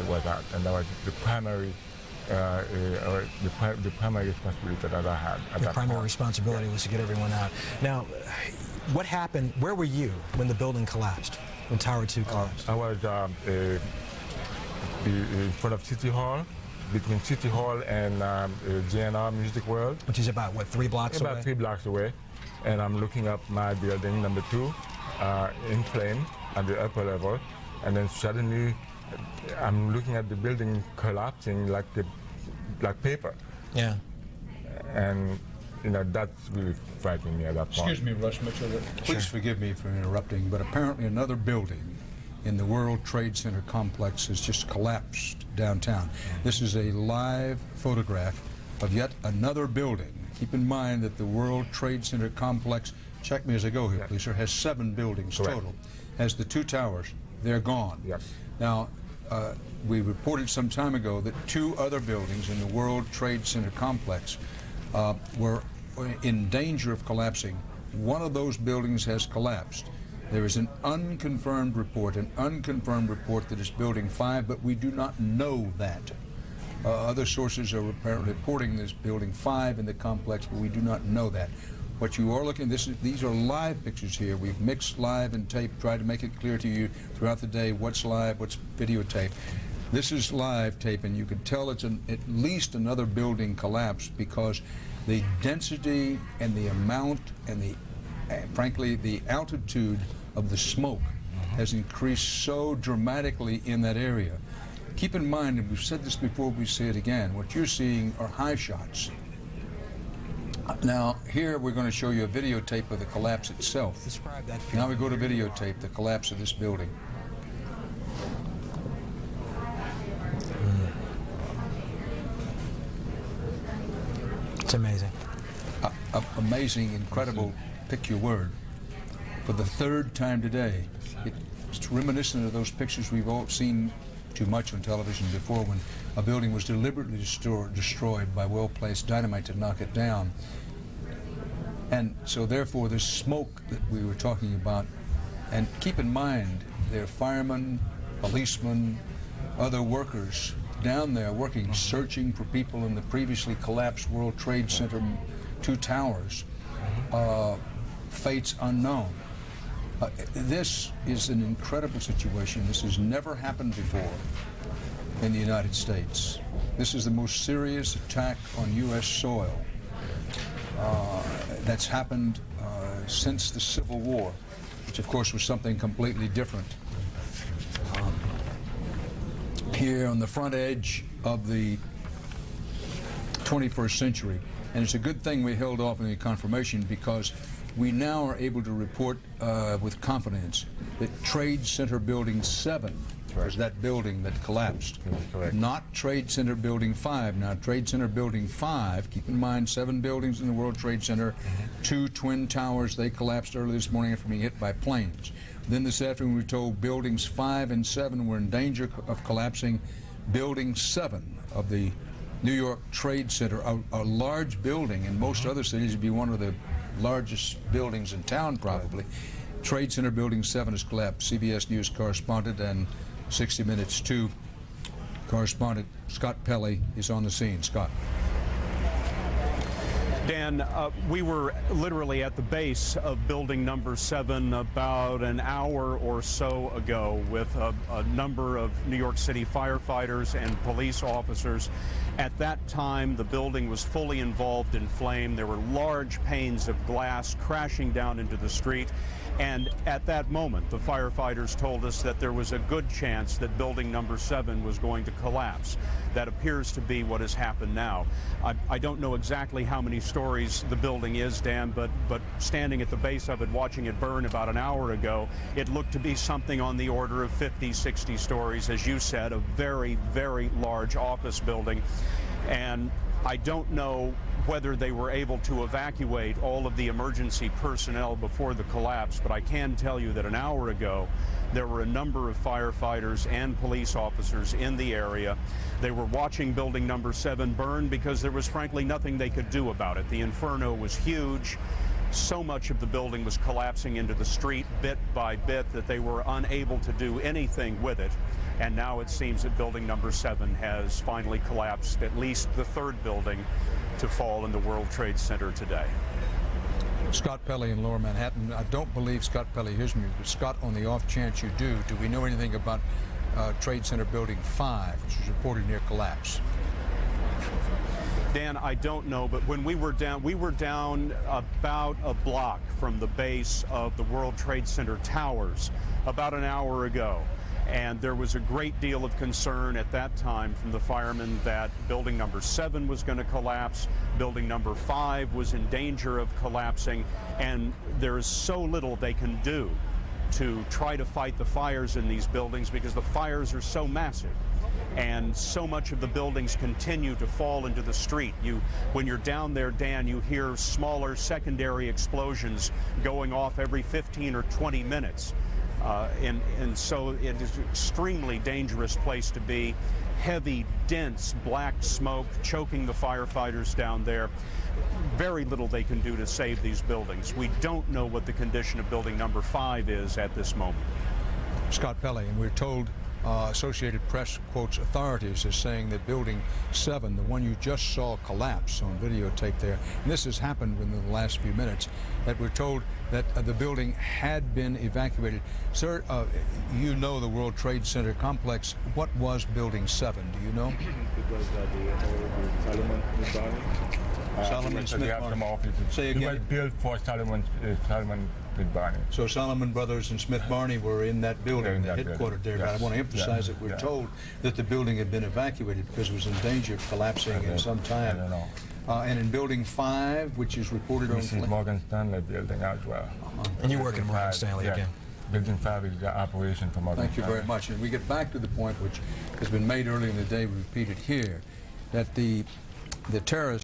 was at, and that was the primary the primary responsibility that I had at Your that primary point. responsibility was to get everyone out. Now, what happened? Where were you when the building collapsed? When Tower 2 collapsed? I was in front of City Hall, between City Hall and GNR Music World. Which is about, what, 3 blocks away? About 3 blocks away. And I'm looking up my building, number 2, in flame at the upper level. And then suddenly, I'm looking at the building collapsing like paper. Yeah. And, you know, that's really frightening me at that point. Excuse me, Russ Mitchell. Please forgive me for interrupting, but apparently another building in the World Trade Center complex has just collapsed downtown. This is a live photograph of yet another building. Keep in mind that the World Trade Center complex, check me as I go here, please, sir, has 7 buildings total. Has the 2 towers. They're gone. Yes. Now, we reported some time ago that 2 other buildings in the World Trade Center complex were in danger of collapsing. One of those buildings has collapsed. There is an unconfirmed report that it's Building 5, but we do not know that. Other sources are apparently reporting this Building 5 in the complex, but we do not know that. What you are looking at, these are live pictures here. We've mixed live and tape, tried to make it clear to you throughout the day what's live, what's videotape. This is live tape, and you can tell it's at least another building collapsed because the density and the amount and frankly, the altitude of the smoke has increased so dramatically in that area. Keep in mind, and we've said this before, we say it again, what you're seeing are high shots. Now, here we're going to show you a videotape of the collapse itself. Describe that. Now we go to videotape, the collapse of this building. It's amazing. Amazing, incredible, pick your word. For the 3rd time today, it's reminiscent of those pictures we've all seen too much on television before when a building was deliberately destroyed by well-placed dynamite to knock it down. And so therefore this smoke that we were talking about, and keep in mind there are firemen, policemen, other workers down there working, searching for people in the previously collapsed World Trade Center 2 towers, fates unknown. This is an incredible situation. This has never happened before in the United States. This is the most serious attack on U.S. soil that's happened since the Civil War, which of course was something completely different. Here on the front edge of the 21st century, and it's a good thing we held off on the confirmation because we now are able to report with confidence that Trade Center Building 7 was that building that collapsed. Not Trade Center Building 5. Now, Trade Center Building 5, keep in mind 7 buildings in the World Trade Center, 2 twin towers, they collapsed early this morning after being hit by planes. Then this afternoon we were told buildings 5 and 7 were in danger of collapsing. Building 7 of the New York Trade Center, a large building, in most other cities would be one of the largest buildings in town probably. Trade Center Building 7 has collapsed. CBS News correspondent and 60 Minutes 2 correspondent Scott Pelley is on the scene. Scott. Dan, we were literally at the base of building number 7 about an hour or so ago with a number of New York City firefighters and police officers. At that time, the building was fully involved in flame. There were large panes of glass crashing down into the street. And at that moment, the firefighters told us that there was a good chance that building number 7 was going to collapse. That appears to be what has happened now. I don't know exactly how many stories the building is, Dan, but standing at the base of it, watching it burn about an hour ago, it looked to be something on the order of 50, 60 stories, as you said, a very, very large office building. And I don't know whether they were able to evacuate all of the emergency personnel before the collapse, but I can tell you that an hour ago, there were a number of firefighters and police officers in the area. They were watching building number 7 burn because there was frankly nothing they could do about it. The inferno was huge. So much of the building was collapsing into the street bit by bit that they were unable to do anything with it. and now it seems that building number 7 has finally collapsed, at least the third building to fall in the World Trade Center today. Scott Pelley in Lower Manhattan. I don't believe Scott Pelley hears me, but Scott, on the off chance you do we know anything about Trade Center Building 5, which was reported near collapse? Dan, I don't know, but when we were down about a block from the base of the World Trade Center towers about an hour ago. And there was a great deal of concern at that time from the firemen that building number 7 was going to collapse, building number 5 was in danger of collapsing, and there is so little they can do to try to fight the fires in these buildings because the fires are so massive. And so much of the buildings continue to fall into the street. When you're down there, Dan, you hear smaller secondary explosions going off every 15 or 20 minutes. And so it is an extremely dangerous place to be. Heavy, dense black smoke choking the firefighters down there. Very little they can do to save these buildings. We don't know what the condition of building number 5 is at this moment. Scott Pelley, and we're told Associated Press quotes authorities as saying that building 7, the one you just saw collapse on videotape there, and this has happened within the last few minutes, that we're told that the building had been evacuated. Sir, you know the World Trade Center complex. What was building 7? Do you know? It was the Solomon Smith Barney. Say It again. was built for Solomon Smith Barney. So Solomon Brothers and Smith Barney were in that building, They're in that headquartered building. there. But I Yes. want to emphasize Yeah. that we're Yeah. told that the building had been evacuated because it was in danger of collapsing in some time. I don't know. And in building 5, which is reported on This is Morgan Stanley building as well. And you work at Morgan 5, Stanley yeah. again. Building 5 is the operation for Morgan Thank you Stanley. very much. And we get back to the point which has been made earlier in the day, we repeat it here, that the terrorists